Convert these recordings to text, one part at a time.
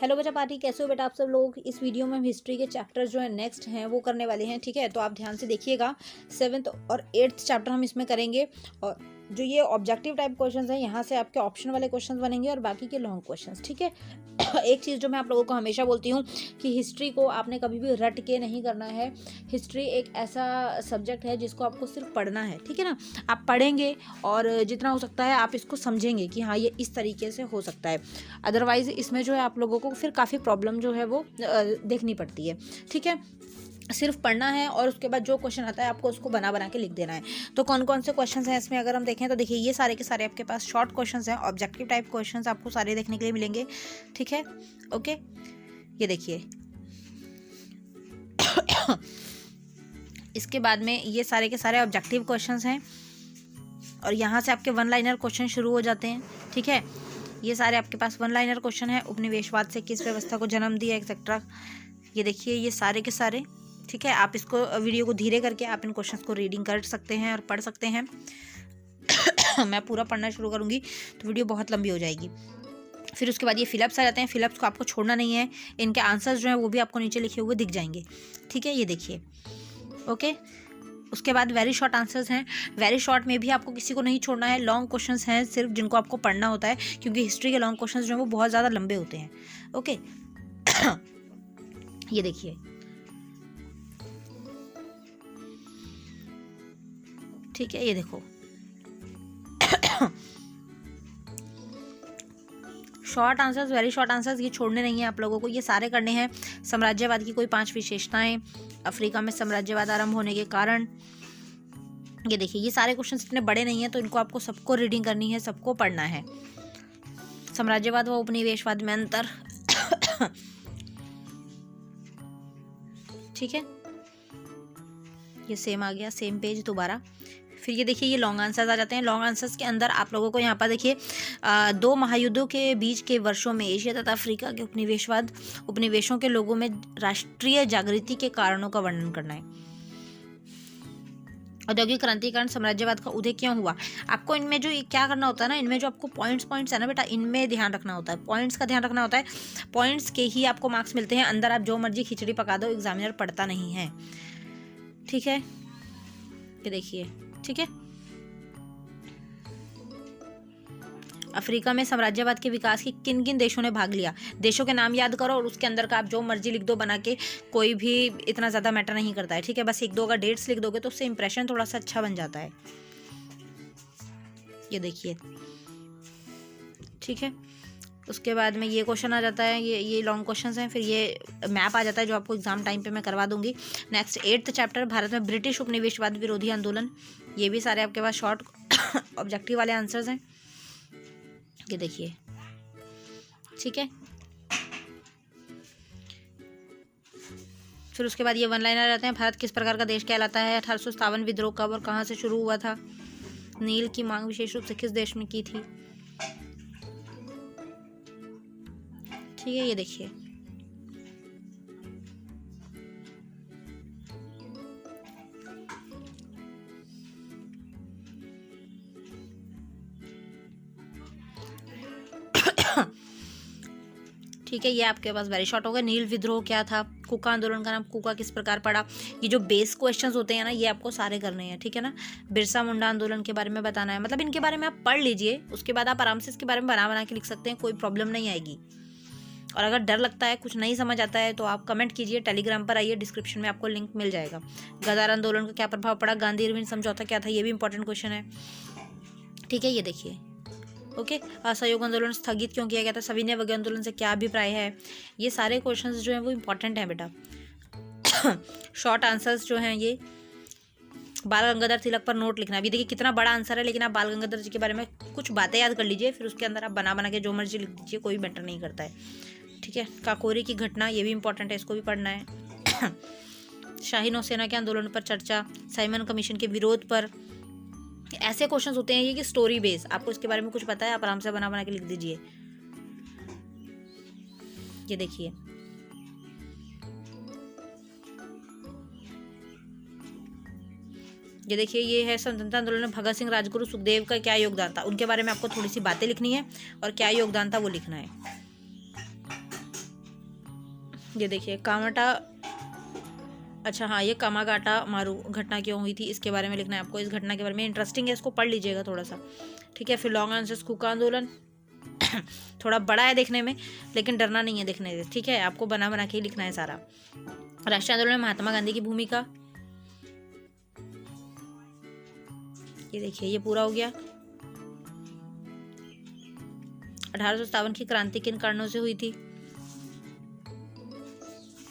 Hello बेटा party, कैसे हो बेटा आप सब लोग। इस वीडियो में हम हिस्ट्री के चैप्टर जो है नेक्स्ट हैं वो करने वाले हैं, ठीक है। तो आप ध्यान से देखिएगा। 7th और 8th चैप्टर हम इसमें करेंगे। और जो ये ऑब्जेक्टिव टाइप क्वेश्चंस हैं यहाँ से आपके ऑप्शन वाले क्वेश्चंस बनेंगे और बाकी के लॉन्ग क्वेश्चंस, ठीक है। एक चीज़ जो मैं आप लोगों को हमेशा बोलती हूँ कि हिस्ट्री को आपने कभी भी रट के नहीं करना है। हिस्ट्री एक ऐसा सब्जेक्ट है जिसको आपको सिर्फ पढ़ना है, ठीक है ना। आप पढ़ेंगे और जितना हो सकता है आप इसको समझेंगे कि हाँ ये इस तरीके से हो सकता है। अदरवाइज़ इसमें जो है आप लोगों को फिर काफ़ी प्रॉब्लम जो है वो देखनी पड़ती है, ठीक है। सिर्फ पढ़ना है और उसके बाद जो क्वेश्चन आता है आपको उसको बना बना के लिख देना है। तो कौन कौन से क्वेश्चंस हैं इसमें अगर हम देखें तो देखिए ये सारे के सारे आपके पास शॉर्ट क्वेश्चंस हैं। ऑब्जेक्टिव टाइप क्वेश्चंस आपको सारे देखने के लिए मिलेंगे, ठीक है। ओके, ये देखिए। इसके बाद में ये सारे के सारे ऑब्जेक्टिव क्वेश्चंस हैं और यहाँ से आपके वन लाइनर क्वेश्चन शुरू हो जाते हैं, ठीक है। ये सारे आपके पास वन लाइनर क्वेश्चन है। उपनिवेशवाद से किस व्यवस्था को जन्म दिया, एक्सेट्रा। ये देखिए ये सारे के सारे, ठीक है। आप इसको वीडियो को धीरे करके आप इन क्वेश्चंस को रीडिंग कर सकते हैं और पढ़ सकते हैं। मैं पूरा पढ़ना शुरू करूँगी तो वीडियो बहुत लंबी हो जाएगी। फिर उसके बाद ये फिलअप्स आ जाते हैं। फिलअप्स को आपको छोड़ना नहीं है। इनके आंसर्स जो हैं वो भी आपको नीचे लिखे हुए दिख जाएंगे, ठीक है। ये देखिए, ओके। उसके बाद वेरी शॉर्ट आंसर्स हैं। वेरी शॉर्ट में भी आपको किसी को नहीं छोड़ना है। लॉन्ग क्वेश्चंस हैं सिर्फ जिनको आपको पढ़ना होता है, क्योंकि हिस्ट्री के लॉन्ग क्वेश्चंस जो हैं वो बहुत ज़्यादा लंबे होते हैं, ओके। ये देखिए, ठीक है। ये देखो, short answers, very short answers, ये छोड़ने नहीं है आप लोगों को, ये सारे करने हैं। साम्राज्यवाद की कोई 5 विशेषताएं, अफ्रीका में साम्राज्यवाद आरंभ होने के कारण। ये देखिए ये सारे क्वेश्चंस इतने बड़े नहीं हैं तो इनको आपको सबको रीडिंग करनी है, सबको पढ़ना है। साम्राज्यवाद व उपनिवेशवाद में अंतर, ठीक है। ये सेम आ गया, सेम पेज दोबारा। फिर ये देखिए ये लॉन्ग आंसर्स आ जाते हैं। लॉन्ग आंसर्स के अंदर आप लोगों को यहाँ पर देखिए 2 महायुद्धों के बीच के वर्षों में एशिया तथा अफ्रीका के उपनिवेशों के लोगों में राष्ट्रीय जागृति के कारणों का वर्णन करना है। औद्योगिक क्रांति के कारण साम्राज्यवाद का उदय क्यों हुआ। आपको इनमें जो क्या करना होता है ना, इनमें जो आपको पॉइंट्स है ना बेटा, इनमें ध्यान रखना होता है। पॉइंट्स का ध्यान रखना होता है। पॉइंट्स के ही आपको मार्क्स मिलते हैं। अंदर आप जो मर्जी खिचड़ी पका दो, एग्जामिनर पढ़ता नहीं है, ठीक है। ये देखिए, ठीक है। अफ्रीका में साम्राज्यवाद के विकास की किन किन देशों ने भाग लिया। देशों के नाम याद करो और उसके अंदर का आप जो मर्जी लिख दो बना के, कोई भी इतना ज़्यादा मैटर नहीं करता है, ठीक है। बस 1-2 का डेट्स लिख दोगे तो उससे इंप्रेशन थोड़ा सा अच्छा बन जाता है। ये देखिए, ठीक है। उसके बाद में ये क्वेश्चन आ जाता है, ये लॉन्ग क्वेश्चंस हैं। फिर ये मैप आ जाता है जो आपको एग्जाम टाइम पे मैं करवा दूंगी। नेक्स्ट 8th चैप्टर, भारत में ब्रिटिश उपनिवेशवाद विरोधी आंदोलन। ये भी सारे आपके पास शॉर्ट ऑब्जेक्टिव वाले आंसर्स हैं। ये देखिए, ठीक है। फिर उसके बाद ये वन लाइनर रहते हैं। भारत किस प्रकार का देश कहलाता है। 1857 विद्रोह कब और कहाँ से शुरू हुआ था। नील की मांग विशेष रूप से किस देश में की थी, ठीक है। ये देखिए, ठीक है। ये आपके पास वेरी शॉर्ट हो गया। नील विद्रोह क्या था। कुका आंदोलन का नाम कुका किस प्रकार पड़ा। ये जो बेस क्वेश्चंस होते हैं ना, ये आपको सारे करने हैं, ठीक है ना। बिरसा मुंडा आंदोलन के बारे में बताना है। मतलब इनके बारे में आप पढ़ लीजिए, उसके बाद आप आराम से इसके बारे में बना बना के लिख सकते हैं, कोई प्रॉब्लम नहीं आएगी। और अगर डर लगता है, कुछ नहीं समझ आता है, तो आप कमेंट कीजिए, टेलीग्राम पर आइए, डिस्क्रिप्शन में आपको लिंक मिल जाएगा। गदार आंदोलन का क्या प्रभाव पड़ा। गांधी इरविन समझौता क्या था, ये भी इंपॉर्टेंट क्वेश्चन है, ठीक है। ये देखिए, ओके। असहयोग आंदोलन स्थगित क्यों किया गया था। सविनय अवज्ञा आंदोलन से क्या अभिप्राय है। ये सारे क्वेश्चंस जो हैं वो इंपॉर्टेंट हैं बेटा। शॉर्ट आंसर्स जो हैं ये, बाल गंगाधर तिलक पर नोट लिखना। अभी देखिए कितना बड़ा आंसर है, लेकिन आप बाल गंगाधर जी के बारे में कुछ बातें याद कर लीजिए, फिर उसके अंदर आप बना बना के जो मर्जी लिख दीजिए, कोई मैटर नहीं करता है, ठीक है। काकोरी की घटना, ये भी इंपॉर्टेंट है, इसको भी पढ़ना है। शाही नौसेना के आंदोलन पर चर्चा, साइमन कमीशन के विरोध पर। ऐसे क्वेश्चंस होते हैं ये कि स्टोरी बेस, आपको इसके बारे में कुछ पता है, आप आराम से बना बना के लिख दीजिए। ये देखिए, ये देखिए ये है स्वतंत्रता आंदोलन में भगत सिंह, राजगुरु, सुखदेव का क्या योगदान था। उनके बारे में आपको थोड़ी सी बातें लिखनी है और क्या योगदान था वो लिखना है। ये देखिए कामाटा, अच्छा हाँ, ये कामागाटा मारू घटना क्यों हुई थी इसके बारे में लिखना है आपको। इस घटना के बारे में इंटरेस्टिंग है, इसको पढ़ लीजिएगा थोड़ा सा, ठीक है। फिर लॉन्ग आंसर्स, कुका आंदोलन थोड़ा बड़ा है देखने में, लेकिन डरना नहीं है देखने से, ठीक है। आपको बना बना के ही लिखना है सारा। राष्ट्रीय आंदोलन में महात्मा गांधी की भूमिका, ये देखिए ये पूरा हो गया। 1857 की क्रांति किन कारणों से हुई थी,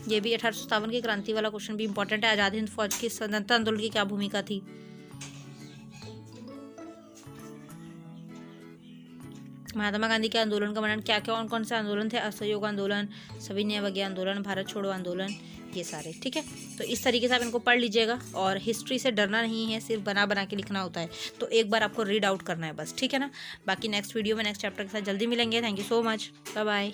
ये भी 1857 की क्रांति वाला क्वेश्चन भी इंपॉर्टेंट है। आजाद हिंद फौज की स्वतंत्रता आंदोलन की क्या भूमिका थी, महात्मा गांधी के आंदोलन का वर्णन, क्या क्या कौन कौन से आंदोलन थे, असहयोग आंदोलन, सविनय अवज्ञा आंदोलन, भारत छोड़ो आंदोलन, ये सारे, ठीक है। तो इस तरीके से आप इनको पढ़ लीजिएगा। और हिस्ट्री से डरना नहीं है, सिर्फ बना बना के लिखना होता है, तो एक बार आपको रीड आउट करना है बस, ठीक है ना। बाकी नेक्स्ट वीडियो में नेक्स्ट चैप्टर के साथ जल्दी मिलेंगे। Thank you so much, bye bye.